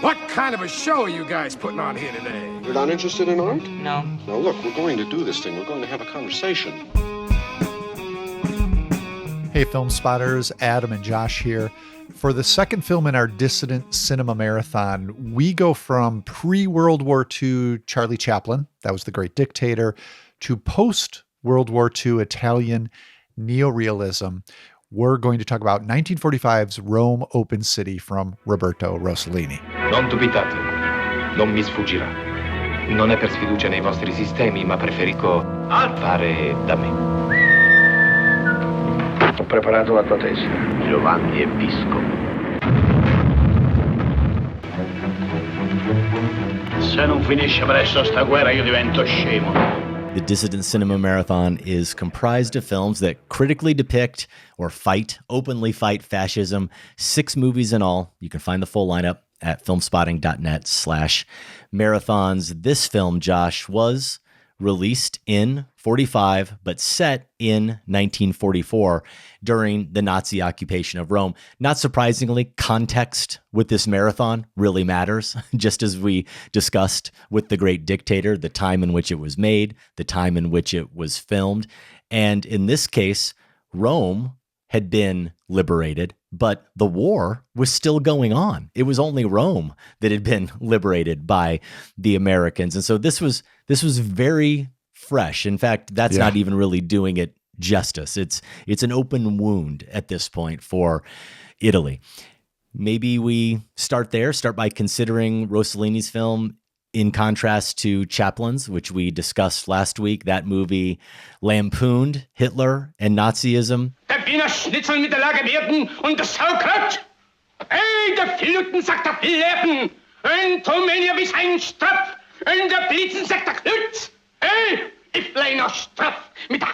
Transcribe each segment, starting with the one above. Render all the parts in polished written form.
What kind of a show are you guys putting on here today? You're not interested in art? No. Now look, we're going to do this thing. We're going to have a conversation. Hey, Film Spotters, Adam and Josh here. For the second film in our Dissident Cinema Marathon, we go from pre-World War II Charlie Chaplin, that was the great dictator, to post-World War II Italian neorealism. We're going to talk about 1945's Rome Open City from Roberto Rossellini. Non dubitate, non mi sfuggirà. Non è per sfiducia nei vostri sistemi, ma preferisco fare da me. Ho preparato la tua tesi. Giovanni e Visco. Se non finisce presto sta guerra io divento scemo. The Dissident Cinema Marathon is comprised of films that critically depict or openly fight fascism. 6 movies in all. You can find the full lineup at filmspotting.net/marathons. This film, Josh, was released in 45, but set in 1944 during the Nazi occupation of Rome. Not surprisingly, context with this marathon really matters, just as we discussed with The Great Dictator, the time in which it was made, the time in which it was filmed. And in this case, Rome had been liberated, but the war was still going on. It was only Rome that had been liberated by the Americans. And so this was very fresh. In fact, that's not even really doing it justice. It's an open wound at this point for Italy. Maybe we start by considering Rossellini's film in contrast to Chaplin's, which we discussed last week. That movie lampooned Hitler and Nazism. Der Wiener Schnitzel mit der Lage werden und das Sauerkraut. Hey, der Fluten sagt der Fleppen. Und Rumänia bis ein Strapf. Und der Blitzen sagt der Klutz. Hey, ich bleib Strapf mit der...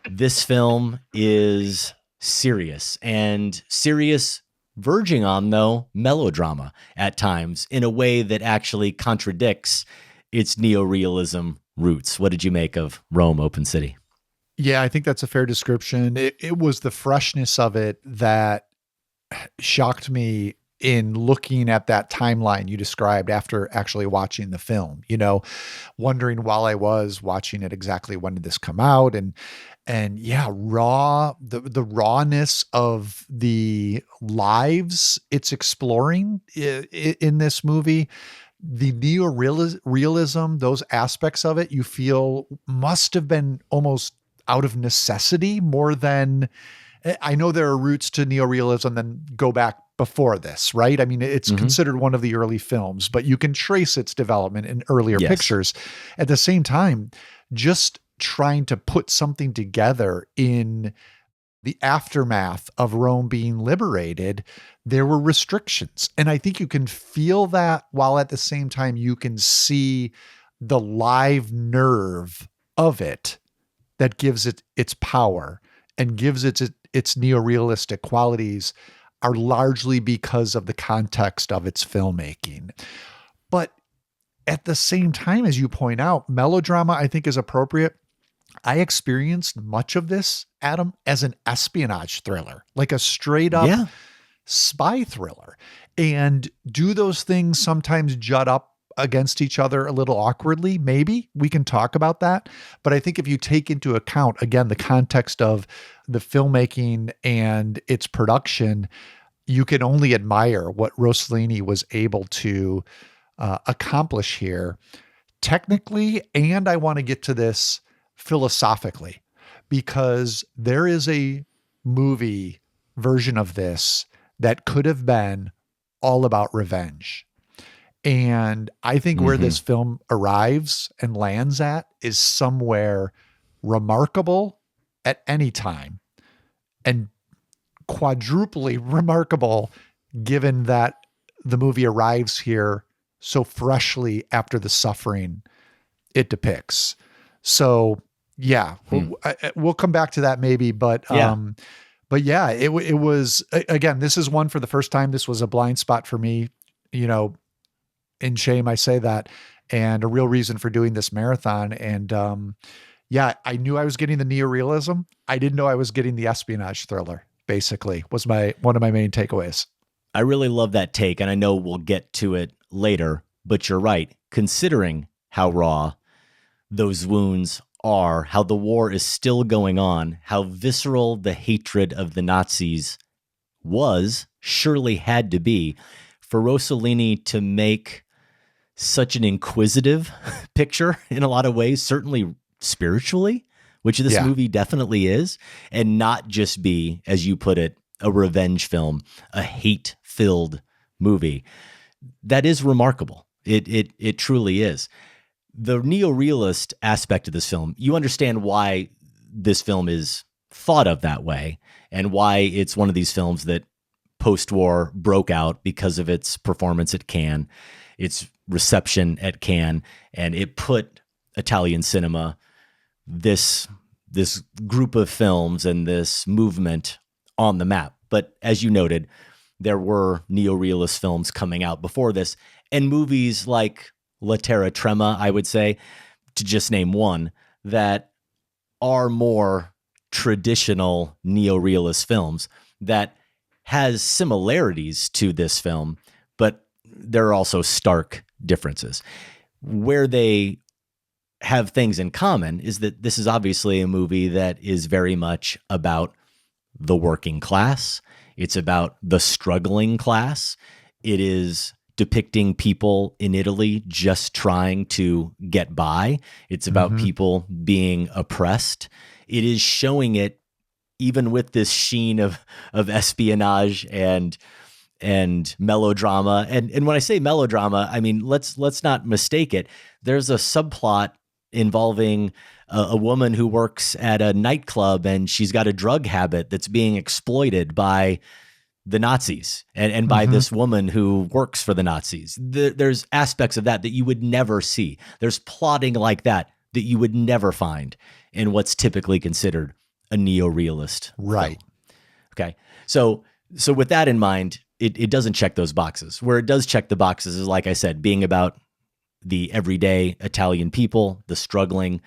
This film is serious, and serious verging on, though, melodrama at times in a way that actually contradicts its neorealism roots. What did you make of Rome Open City? Yeah, I think that's a fair description. It was the freshness of it that shocked me in looking at that timeline you described after actually watching the film, wondering while I was watching it exactly when did this come out, and yeah, the rawness of the lives it's exploring in this movie, the neorealism, those aspects of it, you feel must have been almost out of necessity more than, I know there are roots to neorealism that go back before this, right? I mean, it's considered one of the early films, but you can trace its development in earlier pictures. At the same time, just trying to put something together in the aftermath of Rome being liberated, there were restrictions. And I think you can feel that while at the same time you can see the live nerve of it that gives it its power and gives it its neorealistic qualities are largely because of the context of its filmmaking. But at the same time, as you point out, melodrama I think is appropriate. I experienced much of this, Adam, as an espionage thriller, like a straight up spy thriller. And do those things sometimes jut up against each other a little awkwardly? Maybe we can talk about that. But I think if you take into account, again, the context of the filmmaking and its production, you can only admire what Rossellini was able to accomplish here technically. And I want to get to this philosophically, because there is a movie version of this that could have been all about revenge. And I think where this film arrives and lands at is somewhere remarkable at any time, and quadruply remarkable given that the movie arrives here so freshly after the suffering it depicts. So yeah, we'll come back to that maybe, but yeah, it was, again, this is one for the first time. This was a blind spot for me, in shame, I say that, and a real reason for doing this marathon. And yeah, I knew I was getting the neorealism. I didn't know I was getting the espionage thriller, basically, was one of my main takeaways. I really love that take, and I know we'll get to it later, but you're right. Considering how raw those wounds are, how the war is still going on, how visceral the hatred of the Nazis surely had to be, for Rossellini to make such an inquisitive picture in a lot of ways, certainly spiritually, which this movie definitely is, and not just be, as you put it, a revenge film, a hate-filled movie. That is remarkable. It truly is. The neorealist aspect of this film, you understand why this film is thought of that way and why it's one of these films that post-war broke out because of its performance at Cannes, its reception at Cannes, and it put Italian cinema, this group of films and this movement on the map. But as you noted, there were neorealist films coming out before this, and movies like La Terra Trema, I would say, to just name one, that are more traditional neorealist films that has similarities to this film, but there are also stark differences. Where they have things in common is that this is obviously a movie that is very much about the working class. It's about the struggling class. It is depicting people in Italy just trying to get by. It's about people being oppressed. It is showing it even with this sheen of espionage and melodrama. And when I say melodrama, I mean, let's not mistake it. There's a subplot involving a woman who works at a nightclub, and she's got a drug habit that's being exploited by the Nazis and by this woman who works for the Nazis. There's aspects of that you would never see. There's plotting like that you would never find in what's typically considered a neorealist Right. film. Okay. So with that in mind, it doesn't check those boxes. Where it does check the boxes is, like I said, being about the everyday Italian people, the struggling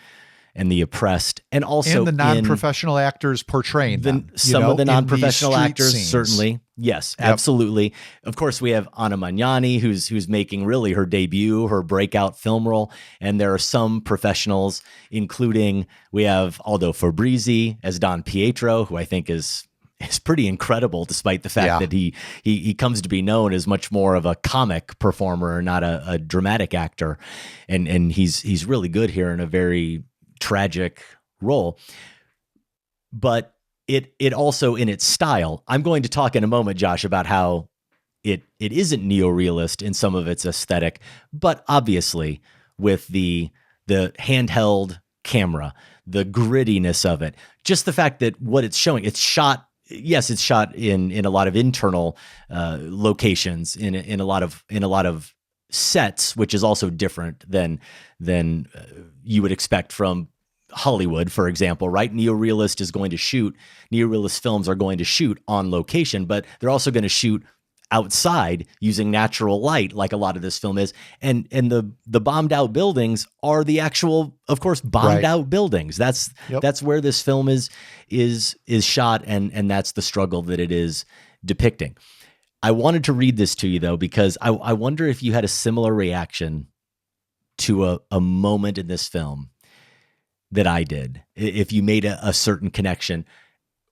and the oppressed, and also the non-professional actors portraying them. Some of the non-professional actors, scenes. Certainly. Yes, absolutely. Of course, we have Anna Magnani, who's making really her debut, her breakout film role. And there are some professionals, including we have Aldo Fabrizi as Don Pietro, who I think is pretty incredible, despite the fact that he comes to be known as much more of a comic performer, not a dramatic actor. And he's really good here in a very tragic role. But it also, in its style, I'm going to talk in a moment, Josh, about how it isn't neorealist in some of its aesthetic, but obviously with the handheld camera, the grittiness of it, just the fact that what it's showing, it's shot in a lot of internal locations, in a lot of sets, which is also different than you would expect from Hollywood, for example, right? Neorealist films are going to shoot on location, but they're also going to shoot outside using natural light, like a lot of this film is. And the bombed out buildings are the actual, of course, bombed out buildings. That's where this film is shot, and that's the struggle that it is depicting. I wanted to read this to you, though, because I wonder if you had a similar reaction to a moment in this film that I did, if you made a certain connection,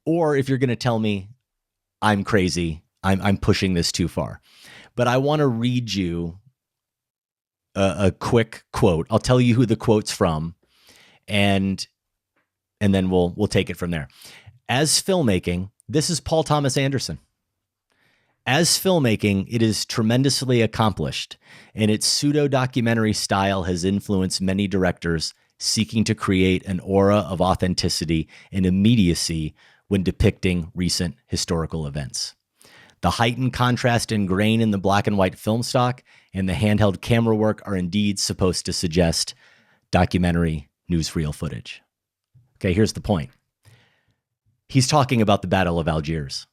or if you're going to tell me I'm crazy, I'm pushing this too far. But I want to read you a quick quote. I'll tell you who the quote's from, and then we'll take it from there. As filmmaking, this is Paul Thomas Anderson. As filmmaking, it is tremendously accomplished, and its pseudo-documentary style has influenced many directors seeking to create an aura of authenticity and immediacy when depicting recent historical events. The heightened contrast and grain in the black and white film stock and the handheld camera work are indeed supposed to suggest documentary newsreel footage. Okay, here's the point. He's talking about the Battle of Algiers,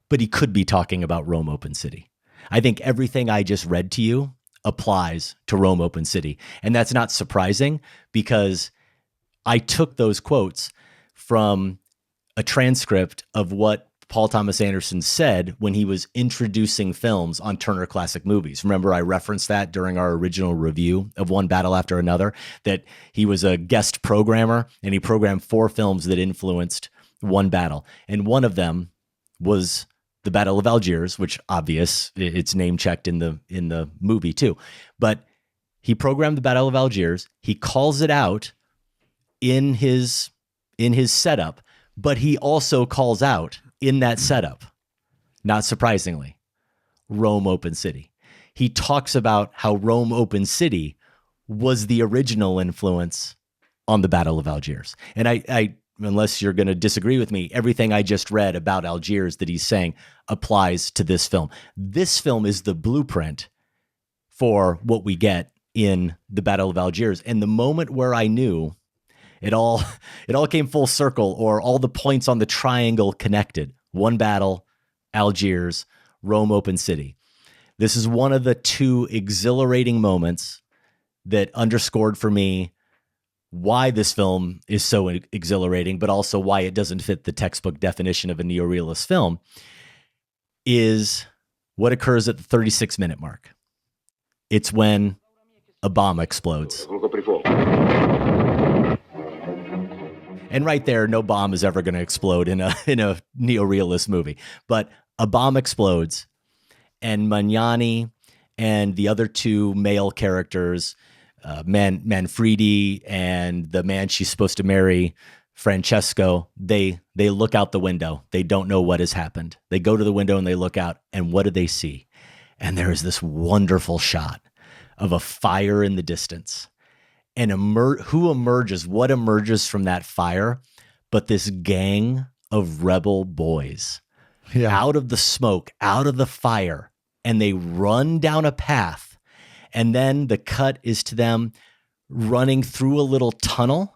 but he could be talking about Rome Open City. I think everything I just read to you applies to Rome Open City. And that's not surprising, because I took those quotes from a transcript of what Paul Thomas Anderson said when he was introducing films on Turner Classic Movies. Remember, I referenced that during our original review of One Battle After Another, that he was a guest programmer and he programmed 4 films that influenced One Battle. And one of them was the Battle of Algiers, which obvious, it's name checked in the movie too. But he programmed the Battle of Algiers. He calls it out in his setup, but he also calls out in that setup, not surprisingly, Rome Open City. He talks about how Rome Open City was the original influence on the Battle of Algiers. And I unless you're going to disagree with me, everything I just read about Algiers that he's saying applies to this film. This film is the blueprint for what we get in the Battle of Algiers. And the moment where I knew it all came full circle, or all the points on the triangle connected. One Battle, Algiers, Rome Open City. This is one of the 2 exhilarating moments that underscored for me why this film is so exhilarating, but also why it doesn't fit the textbook definition of a neorealist film, is what occurs at the 36-minute mark. It's when a bomb explodes. And right there, no bomb is ever going to explode in a neorealist movie. But a bomb explodes, and Magnani and the other 2 male characters, Manfredi and the man she's supposed to marry, Francesco, they look out the window. They don't know what has happened. They go to the window and they look out, and what do they see? And there is this wonderful shot of a fire in the distance. And who emerges? What emerges from that fire? But this gang of rebel boys out of the smoke, out of the fire, and they run down a path. And then the cut is to them running through a little tunnel.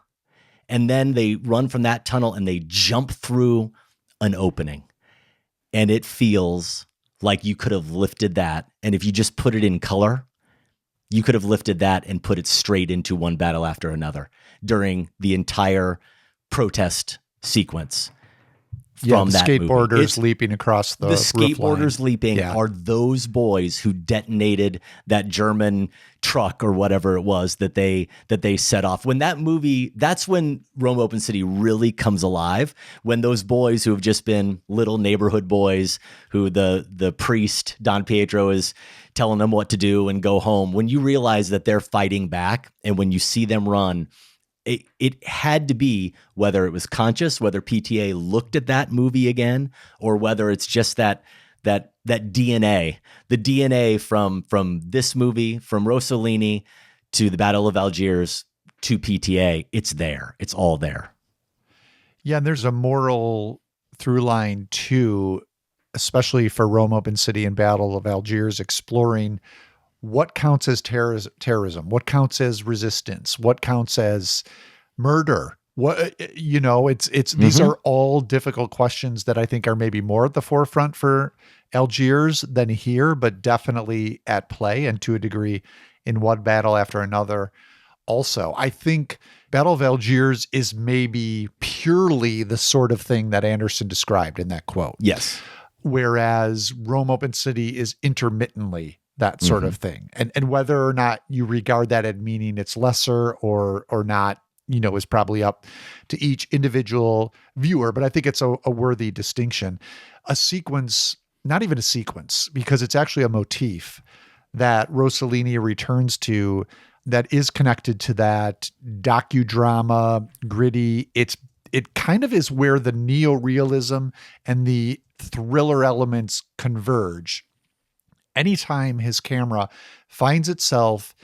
And then they run from that tunnel and they jump through an opening. And it feels like you could have lifted that. And if you just put it in color, you could have lifted that and put it straight into One Battle After Another during the entire protest sequence. From the that skateboarders movie. leaping across the skateboarders roof line. leaping are those boys who detonated that German truck or whatever it was that they set off. When that movie, that's when Rome Open City really comes alive. When those boys who have just been little neighborhood boys, who the priest Don Pietro is telling them what to do and go home. When you realize that they're fighting back, and when you see them run. It had to be, whether it was conscious, whether PTA looked at that movie again, or whether it's just that DNA, the DNA from this movie, from Rossellini to the Battle of Algiers to PTA. It's there. It's all there. Yeah, and there's a moral through line too, especially for Rome Open City and Battle of Algiers, exploring what counts as terrorism, what counts as resistance, what counts as murder. These are all difficult questions that I think are maybe more at the forefront for Algiers than here, but definitely at play, and to a degree in One Battle After Another. Also, I think Battle of Algiers is maybe purely the sort of thing that Anderson described in that quote. Yes. Whereas Rome Open City is intermittently that sort of thing. And whether or not you regard that as meaning it's lesser or not, is probably up to each individual viewer. But I think it's a worthy distinction. A sequence, not even a sequence, because it's actually a motif that Rossellini returns to that is connected to that docudrama, gritty. It kind of is where the neorealism and the thriller elements converge. Anytime his camera finds itself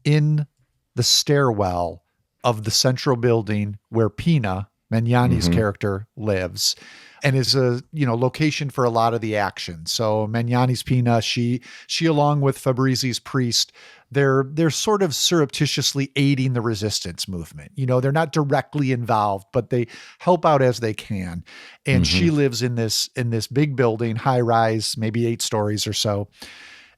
in the stairwell of the central building where Pina, Magnani's character, lives, and is a location for a lot of the action. So Magnani's Pina, she along with Fabrizi's priest, they're sort of surreptitiously aiding the resistance movement. They're not directly involved, but they help out as they can. And she lives in this big building, high rise, maybe 8 stories or so.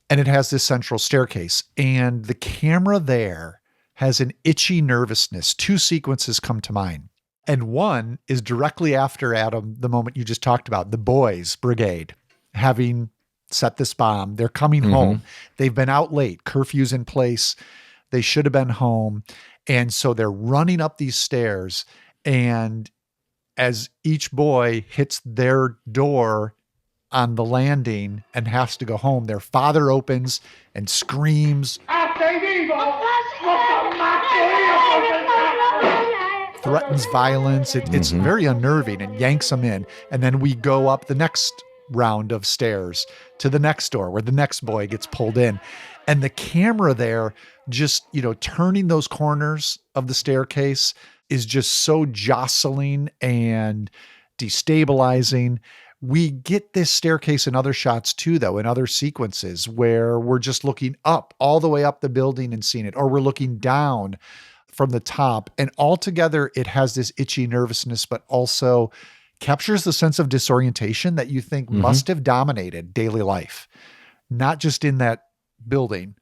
And it has this central staircase. And the camera there has an itchy nervousness. 2 sequences come to mind. And one is directly after, Adam, the moment you just talked about, the boys brigade having set this bomb. They're coming home. They've been out late. Curfew's in place. They should have been home. And so they're running up these stairs. And as each boy hits their door on the landing and has to go home, their father opens and screams, threatens violence. It's very unnerving, and yanks them in. And then we go up the next round of stairs to the next door where the next boy gets pulled in. And the camera there just, turning those corners of the staircase is just so jostling and destabilizing. We get this staircase in other shots too, though, in other sequences where we're just looking up, all the way up the building and seeing it, or we're looking down from the top. And altogether, it has this itchy nervousness, but also captures the sense of disorientation that you think must have dominated daily life, not just in that building,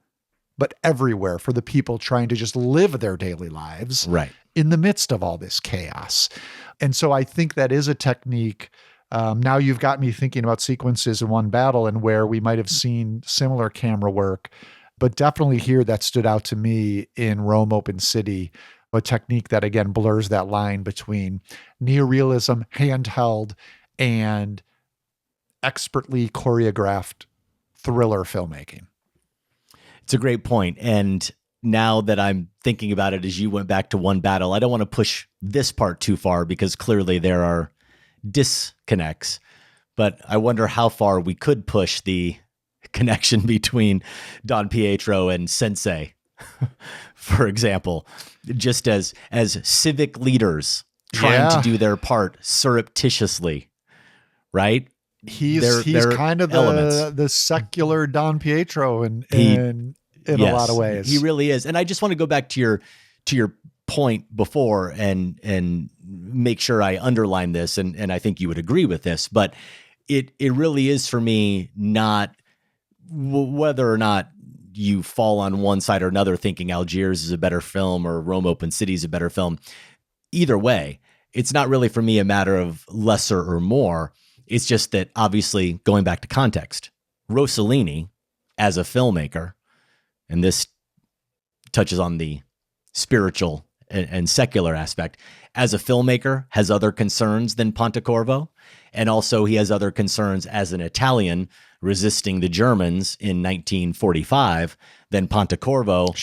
but everywhere for the people trying to just live their daily lives in the midst of all this chaos. And so I think that is a technique. Now you've got me thinking about sequences in One Battle and where we might have seen similar camera work, but definitely here that stood out to me in Rome Open City, a technique that again blurs that line between neorealism, handheld, and expertly choreographed thriller filmmaking. It's a great point. And now that I'm thinking about it, as you went back to One Battle, I don't want to push this part too far because clearly there are disconnects, but I wonder how far we could push the connection between Don Pietro and Sensei, for example, just as civic leaders trying to do their part surreptitiously, right? He's kind of the secular Don Pietro in a lot of ways. He really is. And I just want to go back to your point before and make sure I underline this, and I think you would agree with this, but it really is for me not whether or not you fall on one side or another thinking Algiers is a better film or Rome Open City is a better film. Either way, it's not really for me a matter of lesser or more. It's just that obviously going back to context, Rossellini as a filmmaker, and this touches on the spiritual and secular aspect, as a filmmaker has other concerns than Pontecorvo. And also he has other concerns as an Italian resisting the Germans in 1945 than Pontecorvo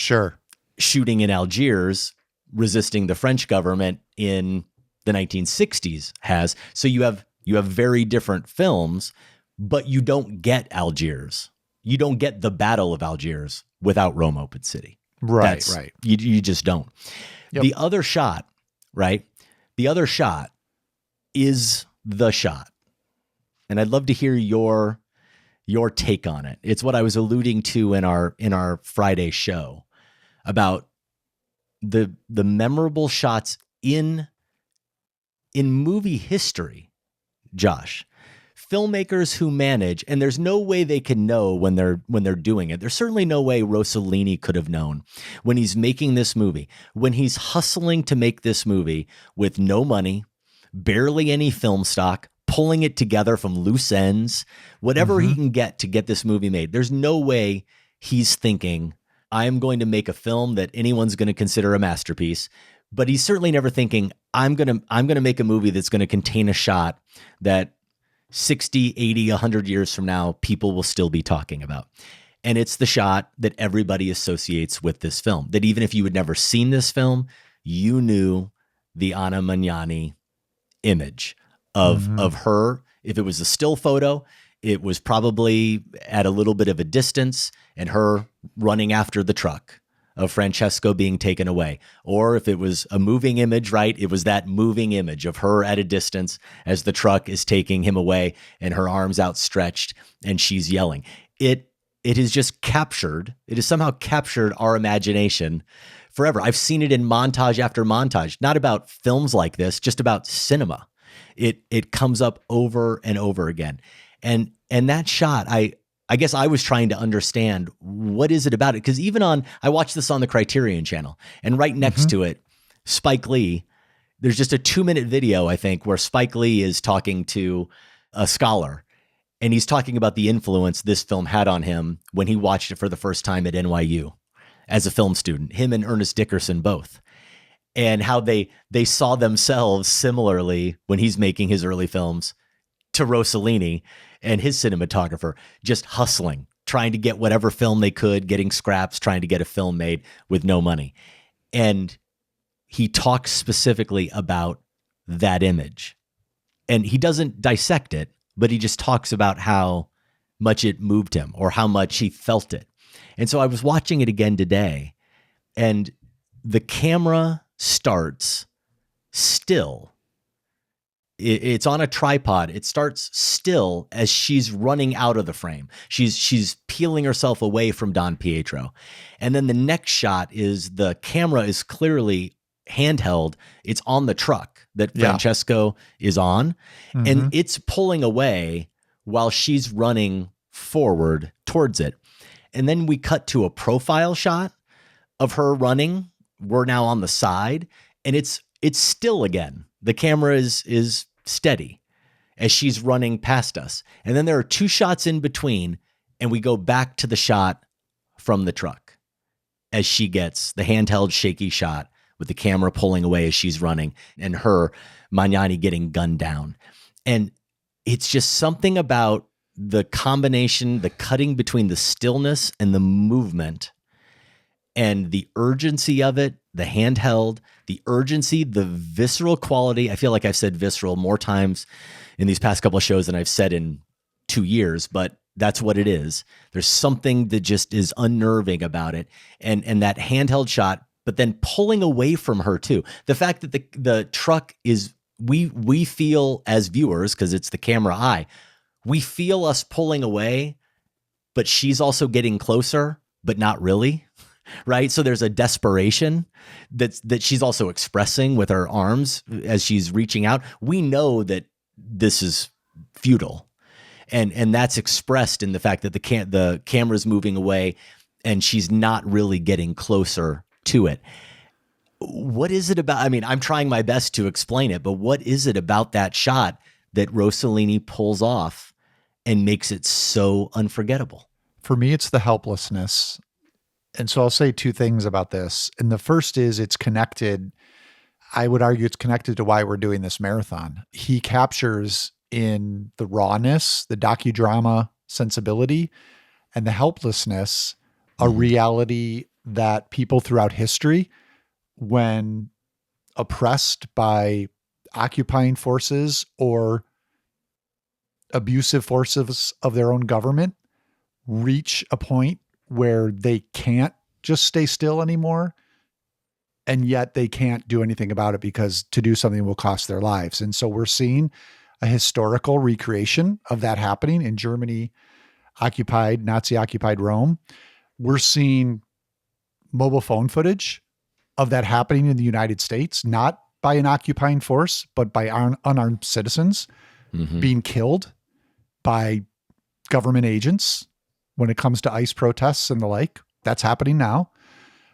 shooting in Algiers, resisting the French government in the 1960s has. So you have very different films, but you don't get Algiers. You don't get the Battle of Algiers without Rome Open City. Right. You just don't. Yep. The other shot, right? The other shot is the shot. And I'd love to hear your take on it. It's what I was alluding to in our Friday show about the memorable shots in movie history, Josh. Filmmakers who manage, and there's no way they can know when they're doing it. There's certainly no way Rossellini could have known when he's making this movie, when he's hustling to make this movie with no money, barely any film stock, pulling it together from loose ends, whatever he can get to get this movie made. There's no way he's thinking, I'm going to make a film that anyone's going to consider a masterpiece. But he's certainly never thinking, I'm going to make a movie that's going to contain a shot that 60, 80, 100 years from now, people will still be talking about. And it's the shot that everybody associates with this film, that even if you had never seen this film, you knew the Anna Magnani image of her. If it was a still photo, it was probably at a little bit of a distance and her running after the truck of Francesco being taken away. Or if it was a moving image, right? It was that moving image of her at a distance as the truck is taking him away and her arms outstretched and she's yelling. It has just captured, it has somehow captured our imagination forever. I've seen it in montage after montage, not about films like this, just about cinema. It comes up over and over again. And that shot, I guess I was trying to understand what is it about it? Because even I watched this on the Criterion channel, and right next to it, Spike Lee There's just a 2-minute video, I think, where Spike Lee is talking to a scholar, and he's talking about the influence this film had on him when he watched it for the first time at NYU as a film student, him and Ernest Dickerson both, and how they saw themselves similarly when he's making his early films to Rossellini and his cinematographer, just hustling, trying to get whatever film they could, getting scraps, trying to get a film made with no money. And he talks specifically about that image. And he doesn't dissect it, but he just talks about how much it moved him or how much he felt it. And so I was watching it again today, and the camera starts still. It's on a tripod. It starts still as she's running out of the frame. She's peeling herself away from Don Pietro. And then the next shot is the camera is clearly handheld. It's on the truck that Francesco is on, and it's pulling away while she's running forward towards it. And then we cut to a profile shot of her running. We're now on the side, and it's still again. The camera is steady as she's running past us. And then there are 2 shots in between, and we go back to the shot from the truck as she gets the handheld shaky shot with the camera pulling away as she's running, and her, Magnani, getting gunned down. And it's just something about the combination, the cutting between the stillness and the movement and the urgency of it, the handheld, the urgency, the visceral quality. I feel like I've said visceral more times in these past couple of shows than I've said in 2 years, but that's what it is. There's something that just is unnerving about it. And that handheld shot, but then pulling away from her too. The fact that the truck is, we feel as viewers, because it's the camera eye, we feel us pulling away, but she's also getting closer, but not really. Right. So there's a desperation that she's also expressing with her arms as she's reaching out. We know that this is futile. And that's expressed in the fact that the camera's moving away and she's not really getting closer to it. What is it about? I mean, I'm trying my best to explain it, but what is it about that shot that Rossellini pulls off and makes it so unforgettable? For me, it's the helplessness. And so I'll say 2 things about this. And the first is it's connected. I would argue it's connected to why we're doing this marathon. He captures in the rawness, the docudrama sensibility, and the helplessness, a reality that people throughout history, when oppressed by occupying forces or abusive forces of their own government, reach a point where they can't just stay still anymore, and yet they can't do anything about it because to do something will cost their lives. And so we're seeing a historical recreation of that happening in Germany, Nazi-occupied Rome. We're seeing mobile phone footage of that happening in the United States, not by an occupying force, but by unarmed citizens being killed by government agents when it comes to ICE protests and the like. That's happening now.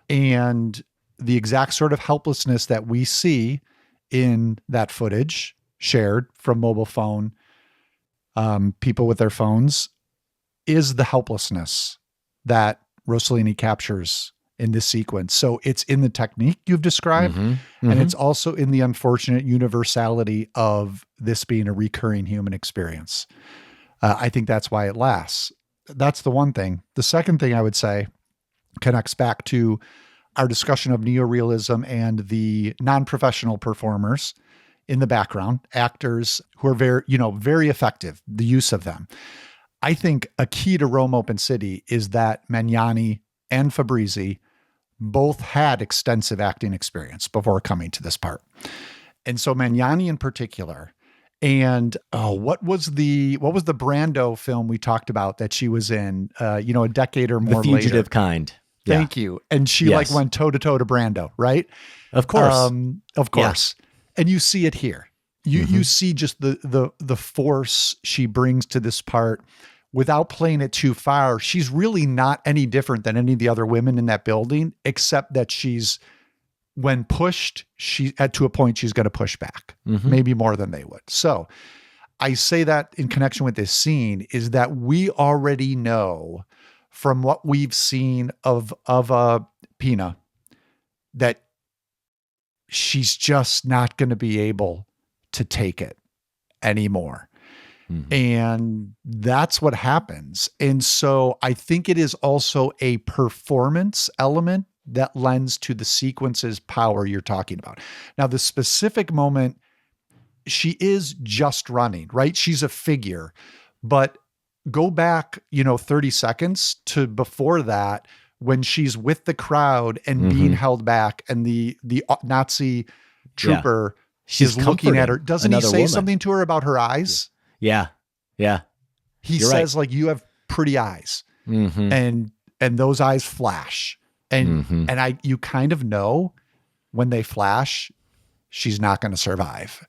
And the exact sort of helplessness that we see in that footage shared from mobile phone, people with their phones, is the helplessness that Rossellini captures in this sequence. So it's in the technique you've described, and it's also in the unfortunate universality of this being a recurring human experience. I think that's why it lasts. That's the one thing. The second thing I would say connects back to our discussion of neorealism and the non-professional performers in the background, actors who are very effective, the use of them. I think a key to Rome Open City is that Magnani and Fabrizi both had extensive acting experience before coming to this part. And so Magnani in particular, and what was the Brando film we talked about that she was in, a decade or more later? The Fugitive Kind. Thank you. And she went toe to toe to Brando, right? Of course. Of course. Yeah. And you see it here. You see just the force she brings to this part without playing it too far. She's really not any different than any of the other women in that building, except that she's when pushed, to a point, she's going to push back, maybe more than they would. So I say that in connection with this scene is that we already know from what we've seen of Pina that she's just not going to be able to take it anymore. And that's what happens. And so I think it is also a performance element that lends to the sequence's power you're talking about. Now, the specific moment, she is just running, right? She's a figure, but go back, 30 seconds to before that, when she's with the crowd and being held back, and the Nazi trooper is looking at her. Doesn't he say something to her about her eyes? Yeah. He says, like, you have pretty eyes, and those eyes flash, and you kind of know when they flash, she's not going to survive,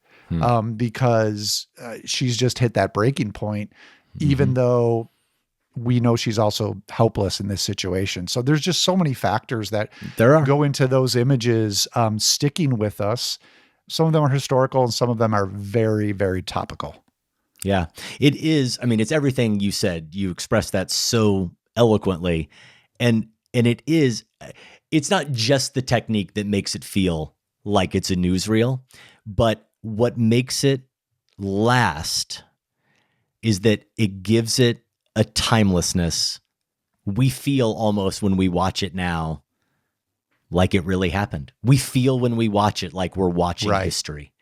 because she's just hit that breaking point, even though we know she's also helpless in this situation. So there's just so many factors that go into those images sticking with us. Some of them are historical and some of them are very, very topical. Yeah, it is. I mean, it's everything you said. You expressed that so eloquently. And it's not just the technique that makes it feel like it's a newsreel, but what makes it last is that it gives it a timelessness. We feel almost when we watch it now like it really happened. We feel when we watch it like we're watching history.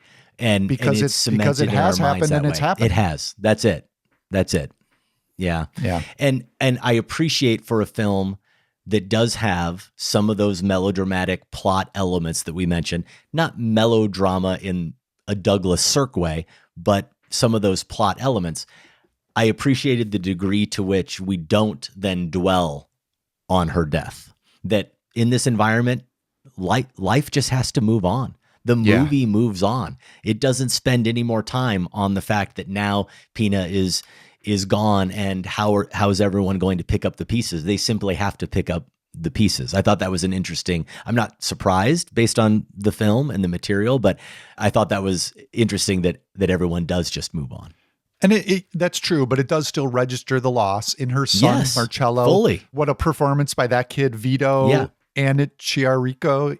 And because it has happened and it's happened. It has. That's it. Yeah. And I appreciate for a film that does have some of those melodramatic plot elements that we mentioned, not melodrama in a Douglas Sirk way, but some of those plot elements. I appreciated the degree to which we don't then dwell on her death. That in this environment, life just has to move on. The movie moves on. It doesn't spend any more time on the fact that now Pina is gone and how is everyone going to pick up the pieces? They simply have to pick up the pieces. I thought that was I'm not surprised based on the film and the material, but I thought that was interesting that everyone does just move on. And that's true, but it does still register the loss in her son, Marcello. Fully. What a performance by that kid, Vito. Yeah. Anichirico.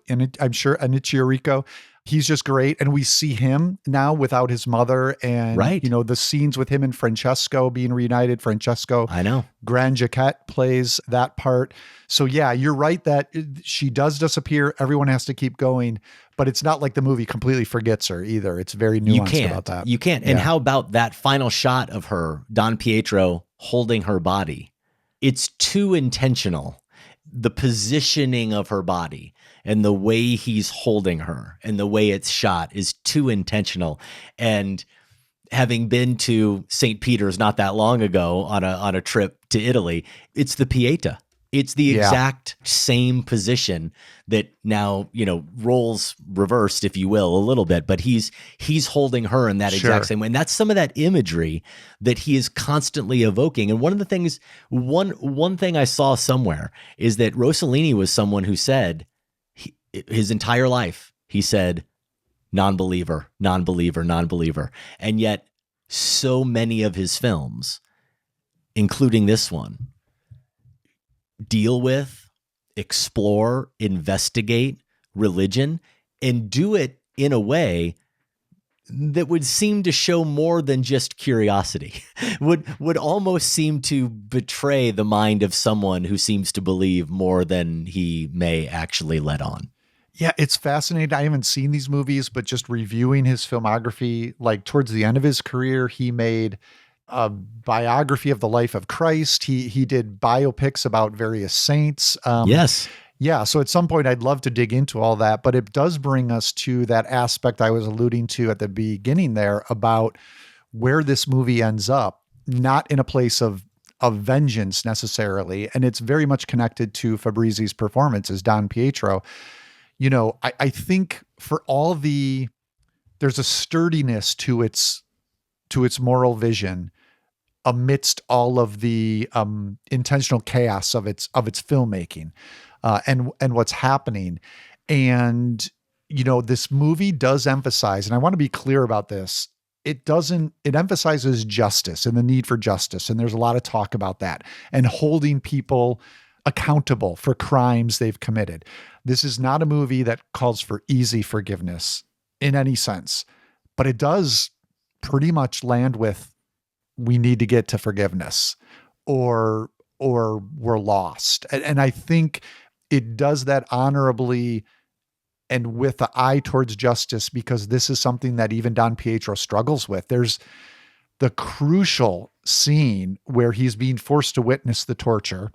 He's just great. And we see him now without his mother and, the scenes with him and Francesco being reunited. Francesco, I know. Grand Jaquette plays that part. So yeah, you're right that she does disappear. Everyone has to keep going, but it's not like the movie completely forgets her either. It's very nuanced about that. You can't. And how about that final shot of her, Don Pietro, holding her body? It's too intentional. The positioning of her body and the way he's holding her and the way it's shot is too intentional. And having been to St. Peter's not that long ago on a trip to Italy, it's the Pieta. It's the exact same position that now, roles reversed, if you will, a little bit, but he's holding her in that exact same way. And that's some of that imagery that he is constantly evoking. And one of the things, one thing I saw somewhere is that Rossellini was someone who said his entire life, he said, non-believer, non-believer, non-believer. And yet so many of his films, including this one, deal with, explore, investigate religion, and do it in a way that would seem to show more than just curiosity, would almost seem to betray the mind of someone who seems to believe more than he may actually let on. Yeah, it's fascinating. I haven't seen these movies, but just reviewing his filmography, like towards the end of his career, he made a biography of the life of Christ. He did biopics about various saints. Yes. Yeah. So at some point I'd love to dig into all that, but it does bring us to that aspect I was alluding to at the beginning there about where this movie ends up, not in a place of vengeance necessarily. And it's very much connected to Fabrizi's performance as Don Pietro. I think for all there's a sturdiness to its moral vision amidst all of the intentional chaos of its filmmaking and what's happening. And, this movie does emphasize, and I want to be clear about this, it emphasizes justice and the need for justice. And there's a lot of talk about that and holding people accountable for crimes they've committed. This is not a movie that calls for easy forgiveness in any sense, but it does pretty much land with, we need to get to forgiveness or we're lost. And I think it does that honorably and with the eye towards justice, because this is something that even Don Pietro struggles with. There's the crucial scene where he's being forced to witness the torture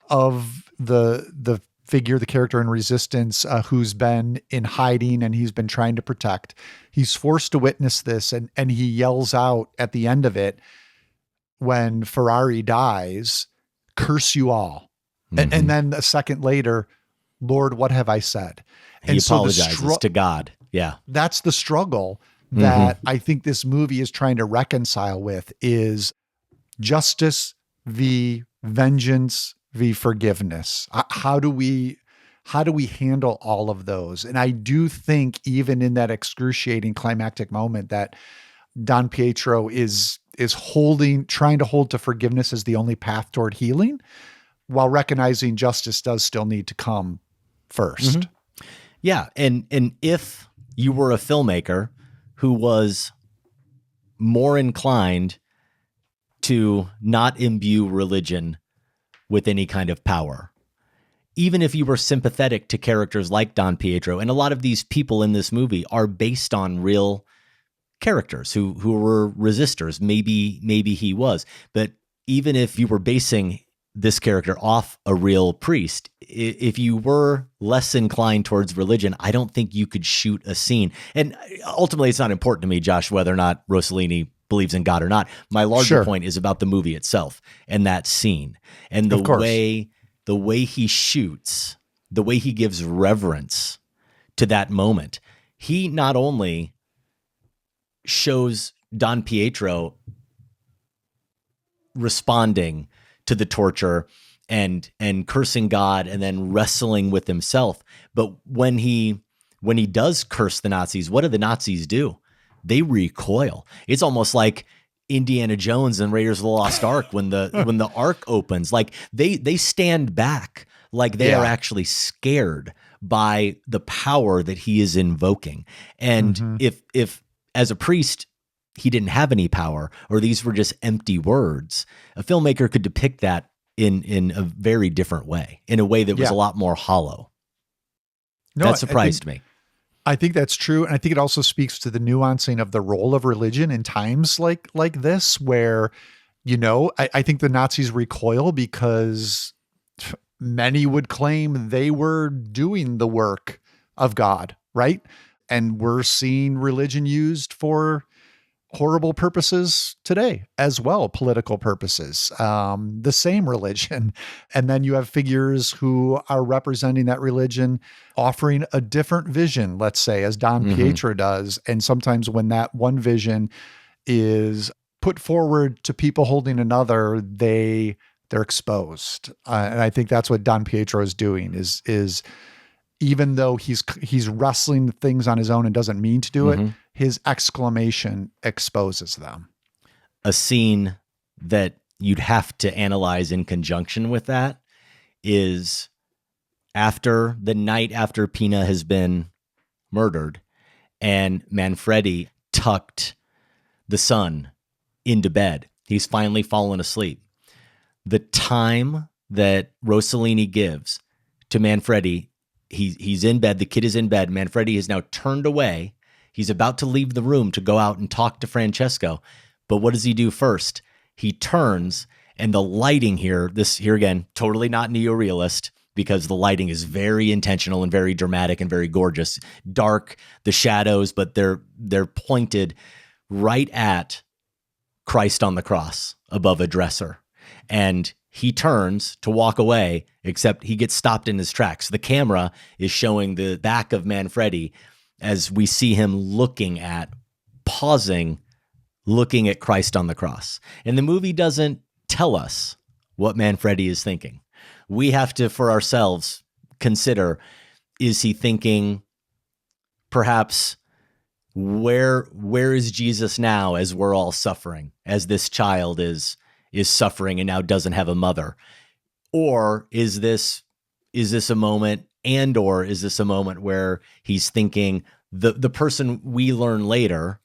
of the figure, the character in Resistance, who's been in hiding and he's been trying to protect. He's forced to witness this, and he yells out at the end of it, when Ferrari dies, "Curse you all." Mm-hmm. And then a second later, "Lord, what have I said?" He apologizes to God. Yeah. That's the struggle that I think this movie is trying to reconcile with, is justice v. vengeance v. forgiveness. How do we handle all of those? And I do think even in that excruciating climactic moment that Don Pietro is trying to hold to forgiveness as the only path toward healing, while recognizing justice does still need to come first. Mm-hmm. Yeah. And if you were a filmmaker who was more inclined to not imbue religion with any kind of power, even if you were sympathetic to characters like Don Pietro, and a lot of these people in this movie are based on real characters who were resistors. Maybe he was, but even if you were basing this character off a real priest, if you were less inclined towards religion, I don't think you could shoot a scene. And ultimately, it's not important to me, Josh, whether or not Rossellini believes in God or not. My larger point is about the movie itself and that scene and the way he shoots, the way he gives reverence to that moment. He not only shows Don Pietro responding to the torture and cursing God and then wrestling with himself, but when he does curse the Nazis, what do the Nazis do? They recoil. It's almost like Indiana Jones and Raiders of the Lost Ark when the Ark opens. Like they stand back, like they are actually scared by the power that he is invoking. And if as a priest he didn't have any power, or these were just empty words, a filmmaker could depict that in a very different way, in a way that was a lot more hollow. That surprised me. I think that's true. And I think it also speaks to the nuancing of the role of religion in times like this, where, I think the Nazis recoil because many would claim they were doing the work of God, right? And we're seeing religion used for horrible purposes today as well, political purposes, the same religion. And then you have figures who are representing that religion, offering a different vision, let's say, as Don Pietro does. And sometimes when that one vision is put forward to people holding another, they're exposed. And I think that's what Don Pietro is doing is even though he's wrestling things on his own and doesn't mean to do it, his exclamation exposes them. A scene that you'd have to analyze in conjunction with that is after the night after Pina has been murdered and Manfredi tucked the son into bed. He's finally fallen asleep. The time that Rossellini gives to Manfredi, he's in bed, the kid is in bed, Manfredi is now turned away. He's about to leave the room to go out and talk to Francesco. But what does he do first? He turns, and the lighting here again, totally not neorealist, because the lighting is very intentional and very dramatic and very gorgeous. Dark, the shadows, but they're pointed right at Christ on the cross above a dresser. And he turns to walk away, except he gets stopped in his tracks. The camera is showing the back of Manfredi as we see him pausing, looking at Christ on the cross. And the movie doesn't tell us what Manfredi is thinking. We have to, for ourselves, consider, is he thinking perhaps where is Jesus now as we're all suffering, as this child is suffering and now doesn't have a mother? Or is this a moment, or is this a moment where he's thinking the person we learn later,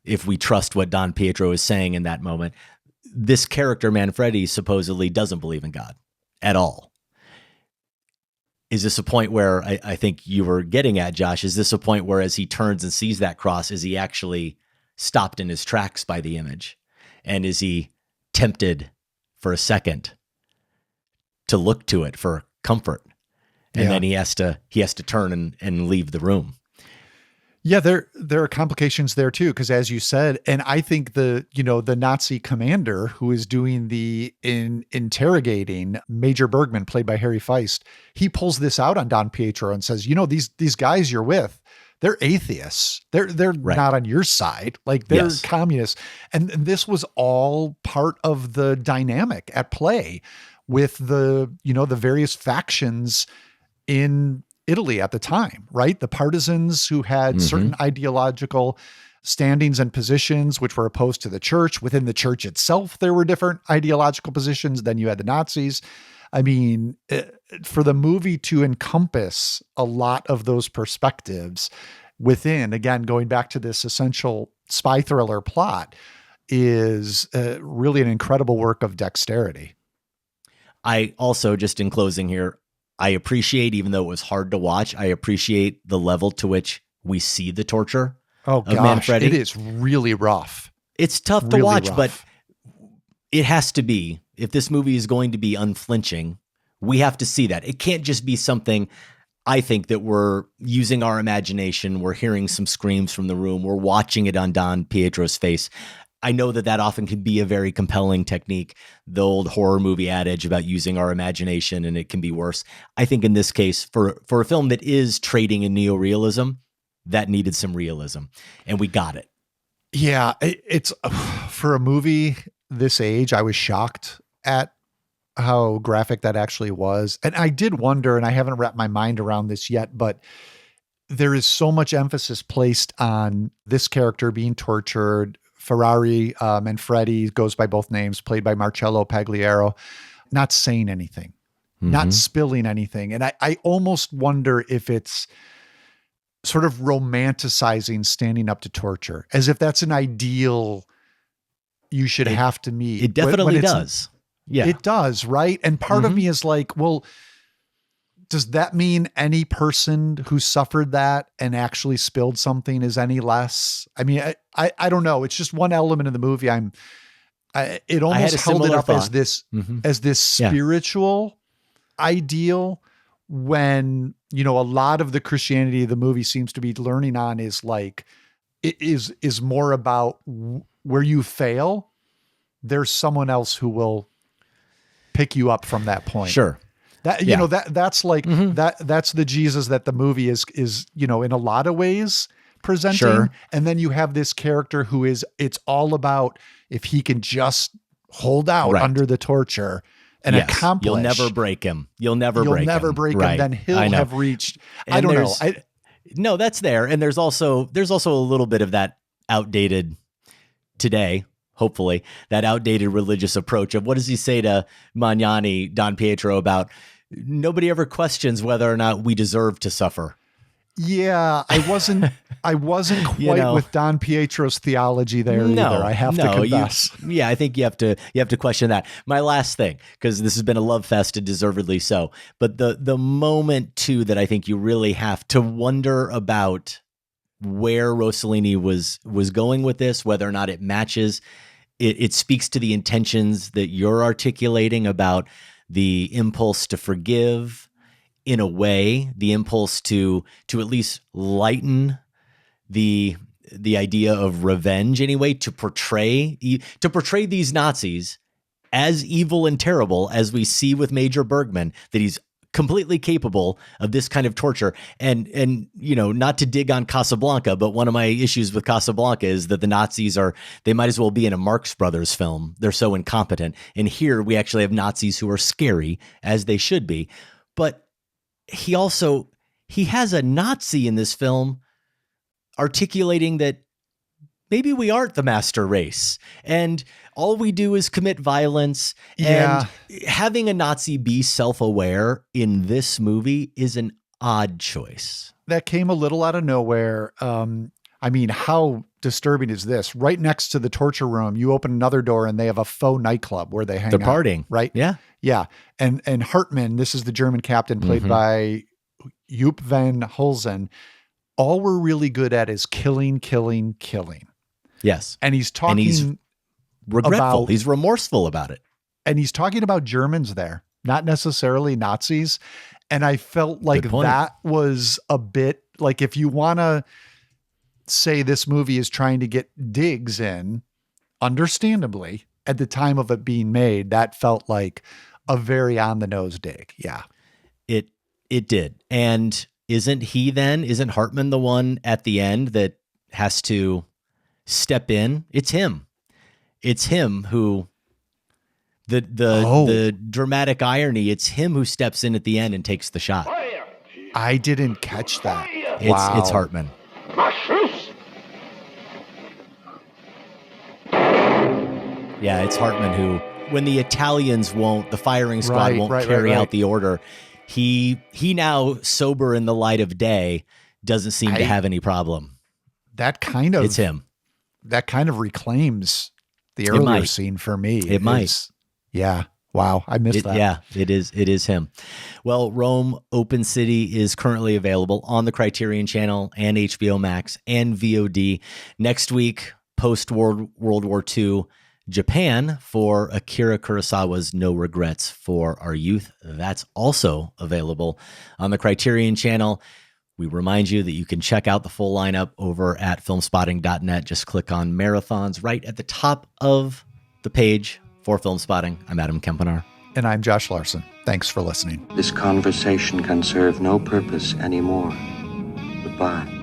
if we trust what Don Pietro is saying in that moment, this character Manfredi supposedly doesn't believe in God at all. Is this a point where I think you were getting at, Josh? Is this a point where as he turns and sees that cross, is he actually stopped in his tracks by the image? And is he tempted for a second to look to it for comfort? And then he has to turn and leave the room. Yeah, there are complications there too, because as you said, and I think the Nazi commander who is doing the interrogating, Major Bergman, played by Harry Feist, he pulls this out on Don Pietro and says, these guys you're with, they're atheists. They're right. Not on your side. Like they're communists. And this was all part of the dynamic at play with the various factions in Italy at the time, right? The partisans who had certain ideological standings and positions which were opposed to the church. Within the church itself, there were different ideological positions. Then you had the Nazis. I mean, for the movie to encompass a lot of those perspectives within, again, going back to this essential spy thriller plot, is really an incredible work of dexterity. I also, just in closing here, I appreciate, even though it was hard to watch, I appreciate the level to which we see the torture of Manfredi. It is really rough. It's tough to watch, but it has to be. If this movie is going to be unflinching, we have to see that. It can't just be something, I think, that we're using our imagination, we're hearing some screams from the room, we're watching it on Don Pietro's face. I know that often can be a very compelling technique, the old horror movie adage about using our imagination and it can be worse. I think in this case, for a film that is trading in neorealism, that needed some realism, and we got it. Yeah, it's for a movie this age, I was shocked at how graphic that actually was. And I did wonder, and I haven't wrapped my mind around this yet, but there is so much emphasis placed on this character being tortured. Ferrari Manfredi goes by both names, played by Marcello Pagliaro, not saying anything, not spilling anything. And I almost wonder if it's sort of romanticizing standing up to torture, as if that's an ideal you should have to meet. It definitely does. Yeah, it does. Right. And part of me is like, well, does that mean any person who suffered that and actually spilled something is any less? I mean, I don't know. It's just one element of the movie. It almost held it up as this spiritual ideal, when, a lot of the Christianity of the movie seems to be learning on is like, it is more about where you fail, there's someone else who will pick you up from that point. Sure. That, that's like, that's the Jesus that the movie is, in a lot of ways presenting. Sure. And then you have this character who it's all about, if he can just hold out under the torture and accomplish. You'll never break him. You'll never break him. Then he'll have reached, I don't know. No, that's there. And there's also a little bit of that outdated today, hopefully, that outdated religious approach of what does he say to Magnani, Don Pietro, about nobody ever questions whether or not we deserve to suffer. Yeah, I wasn't quite with Don Pietro's theology there either. I have to confess. I think you have to question that. My last thing, because this has been a love fest and deservedly so, but the moment too that I think you really have to wonder about where Rossellini was going with this, whether or not it matches. It speaks to the intentions that you're articulating about the impulse to forgive, in a way, the impulse to at least lighten the idea of revenge, anyway, to portray these Nazis as evil and terrible as we see with Major Bergman, that he's completely capable of this kind of torture. And not to dig on Casablanca, but one of my issues with Casablanca is that the Nazis they might as well be in a Marx Brothers film. They're so incompetent. And here we actually have Nazis who are scary, as they should be. But he he has a Nazi in this film articulating that maybe we aren't the master race and all we do is commit violence. Yeah. And having a Nazi be self-aware in this movie is an odd choice. That came a little out of nowhere. I mean, how disturbing is this? Right next to the torture room, you open another door and they have a faux nightclub where they hang out. They're partying. Right? Yeah. Yeah. And Hartman, this is the German captain played by Joop van Hulsen. All we're really good at is killing. Yes. And he's talking. And he's regretful. He's remorseful about it. And he's talking about Germans there, not necessarily Nazis. And I felt like that was a bit like, if you want to say this movie is trying to get digs in, understandably, at the time of it being made, that felt like a very on the nose dig. Yeah. It did. And isn't Hartman the one at the end that has to step in? It's him. It's him who the dramatic irony. It's him who steps in at the end and takes the shot. I didn't catch that. It's Hartman. Yeah, it's Hartman who, when the Italians the firing squad won't carry out the order, he now, sober in the light of day, doesn't seem to have any problem. It's him. That kind of reclaims the earlier scene for me. It might. Yeah. Wow. I missed that. Yeah, it is him. Well, Rome Open City is currently available on the Criterion Channel and HBO Max and VOD. Next week, post-World War II, Japan for Akira Kurosawa's No Regrets for Our Youth. That's also available on the Criterion Channel. We remind you that you can check out the full lineup over at filmspotting.net. Just click on Marathons right at the top of the page for Filmspotting. I'm Adam Kempenaar. And I'm Josh Larson. Thanks for listening. This conversation can serve no purpose anymore. Goodbye.